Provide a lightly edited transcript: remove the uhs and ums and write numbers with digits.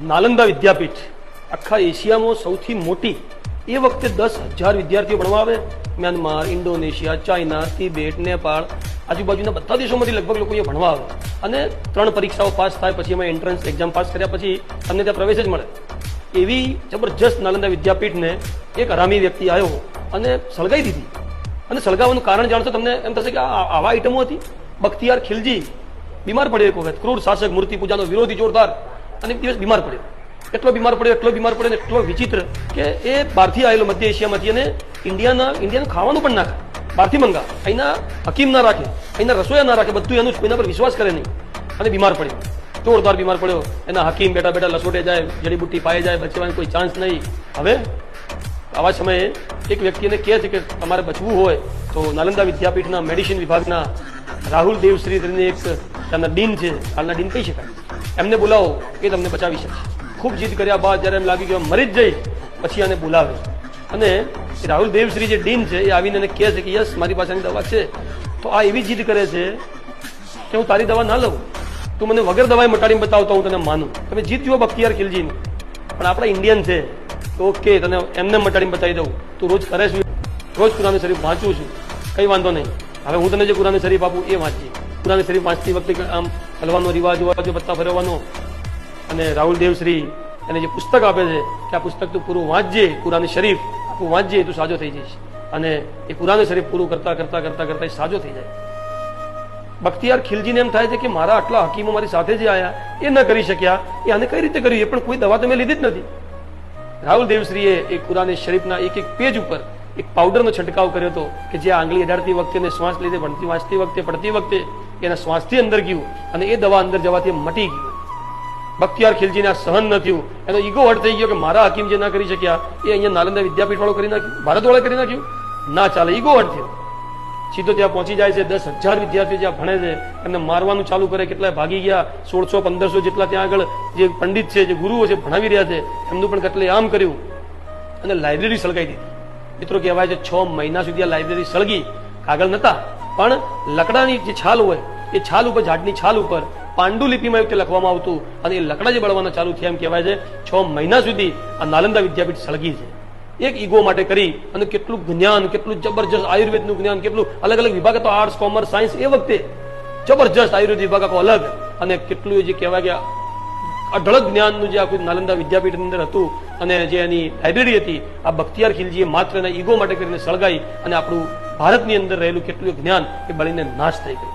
નાલંદા વિદ્યાપીઠ આખા એશિયામાં સૌથી મોટી, એ વખતે 10,000 વિદ્યાર્થીઓ ભણવા આવે. Myanmar, Indonesia, China, Tibet, Nepal, આજુબાજુના બધા દેશોમાંથી લગભગ લોકો અહીંયા ભણવા આવે અને 3 પરીક્ષાઓ પાસ થાય પછી એમાં એન્ટ્રન્સ એક્ઝામ પાસ કર્યા પછી તમને ત્યાં પ્રવેશ જ મળે. એવી જબરજસ્ત નાલંદા વિદ્યાપીઠને એક હરામી વ્યક્તિ આવ્યો અને સળગાઈ દીધી. અને સળગાવવાનું કારણ જાણશો તમને એમ થશે કે આવા આઈટમો હતી. બખ્તિયાર ખિલજી બીમાર પડ્યો એક વખત, ક્રૂર શાસક, મૂર્તિ પૂજાનો વિરોધી જોરદાર, અને એક દિવસ બીમાર પડ્યો. એટલો બીમાર પડ્યો, એટલો વિચિત્ર કે એ બહારથી આવેલો મધ્ય એશિયામાંથી, અને ઇન્ડિયાનું ખાવાનું પણ ના ખાય, બહારથી મંગા, અહીંના હકીમ ના રાખે, અહીંના રસોયા ના રાખે, બધું એનું એના પર વિશ્વાસ કરે નહીં, અને બીમાર પડ્યો, જોરદાર બીમાર પડ્યો. એના હકીમ બેઠા લસોટે જાય, જડીબુટ્ટી પાઈ જાય, બચવાનો કોઈ ચાન્સ નહીં. હવે આવા સમયે એક વ્યક્તિને કહે છે કે તમારે બચવું હોય તો નાલંદા વિદ્યાપીઠના મેડિસિન વિભાગના રાહુલ દેવશ્રી કરીને એક ત્યાંના ડીન છે, હાલના ડીન કહી શકાય, એમને બોલાવો, એ તમને બચાવી શકે. ખૂબ જીદ કર્યા બાદ જ્યારે એમ લાગી ગયું મરી જ જઈ, પછી આને બોલાવે, અને રાહુલ દેવશ્રી જે ડીન છે એ આવીને એને કહે છે કે યસ મારી પાસેની દવા છે. તો આ એવી જીદ કરે છે કે હું તારી દવા ના લઉં, તું મને વગર દવાએ મટાડીને બતાવતો હું તને માનું. તમે જીત જુઓ બખ્તિયાર ખિલજીની, પણ આપણા ઇન્ડિયન છે તો ઓકે તને એમને મટાડીને બતાવી દઉં, તું રોજ કરે છું, રોજ કુરાન શરીફ વાંચું છું, કંઈ વાંધો નહીં. હવે હું તને જે કુરાન શરીફ આપું એ વાંચીએ. કુરાન શરીફ વાંચતી વખતે આમ હલવાનો રિવાજ પત્તા ફેરવવાનો, અને રાહુલ દેવશ્રી એને જે પુસ્તક આપે છે કે આ પુસ્તક તું પૂરું વાંચજે, કુરાન શરીફ તું વાંચજે, તું સાજો થઈ જઈશ. અને એ કુરાન શરીફ પૂરું કરતા કરતા સાજો થઈ જાય. બખ્તિયાર ખિલજીને એમ થાય છે કે મારા આટલા હકીમો મારી સાથે જે આયા એ ન કરી શક્યા, એ આને કઈ રીતે કર્યું, એ પણ કોઈ દવા તો મેં લીધી જ નથી. રાહુલ દેવશ્રીએ એ કુરાન શરીફના એક પેજ ઉપર એક પાવડરનો છંટકાવ કર્યો હતો કે જે આંગળી અડાડતી વખતે અને શ્વાસ લીધે વાંચતી વખતે પડતી વખતે એના શ્વાસથી અંદર ગયું, અને એ દવા અંદર જવાથી મટી ગયું. બખ્તિયાર ખિલજીને આ સહન ન થયું, એનો ઈગો હર્ટ થઈ ગયો કે મારા હકીમ જે ના કરી શક્યા એ અહીંયા નાલંદા વિદ્યાપીઠ વાળો કરી નાખ્યું, ભારત વાળા કરી નાખ્યું, ના ચાલે, ઈગો હર્ટ થયો. સીધો ત્યાં પહોંચી જાય છે. 10,000 વિદ્યાર્થીઓ જ્યાં ભણે છે એમને મારવાનું ચાલુ કરે. કેટલાય ભાગી ગયા. 1600-1500 જેટલા ત્યાં આગળ જે પંડિત છે, જે ગુરુઓ છે, ભણાવી રહ્યા છે, એમનું પણ કેટલે આમ કર્યું, અને લાઇબ્રેરી સળગાઈ દીધી. મિત્રો કહેવાય છે 6 મહિના સુધી આ લાઇબ્રેરી સળગી. કાગળ નતા, પણ લકડાની જે છાલ હોય એ છાલ ઉપર, ઝાડની છાલ ઉપર પાંડુલિપિમાં એવું લખવામાં આવતું, અને એ લકડા જે બળવાના ચાલુ થયા. એમ કહેવાય છે 6 મહિના સુધી આ નાલંદા વિદ્યાપીઠ સળગી છે. એક ઈગો માટે કરી, અને કેટલું જ્ઞાન, કેટલું જબરજસ્ત આયુર્વેદનું જ્ઞાન, કેટલું અલગ અલગ વિભાગ હતો, આર્ટ્સ, કોમર્સ, સાયન્સ, એ વખતે જબરજસ્ત આયુર્વેદ વિભાગ આખો અલગ, અને કેટલું જે કહેવાય કે અઢળક જ્ઞાનનું જે આખું નાલંદા વિદ્યાપીઠની અંદર હતું, અને જે એની લાઇબ્રેરી હતી, આ બખ્તિયાર ખિલજીએ માત્ર એના ઈગો માટે કરીને સળગાઈ, અને આપણું ભારતની અંદર રહેલું કેટલું જ્ઞાન એ બળીને નાશ થઈ ગયું.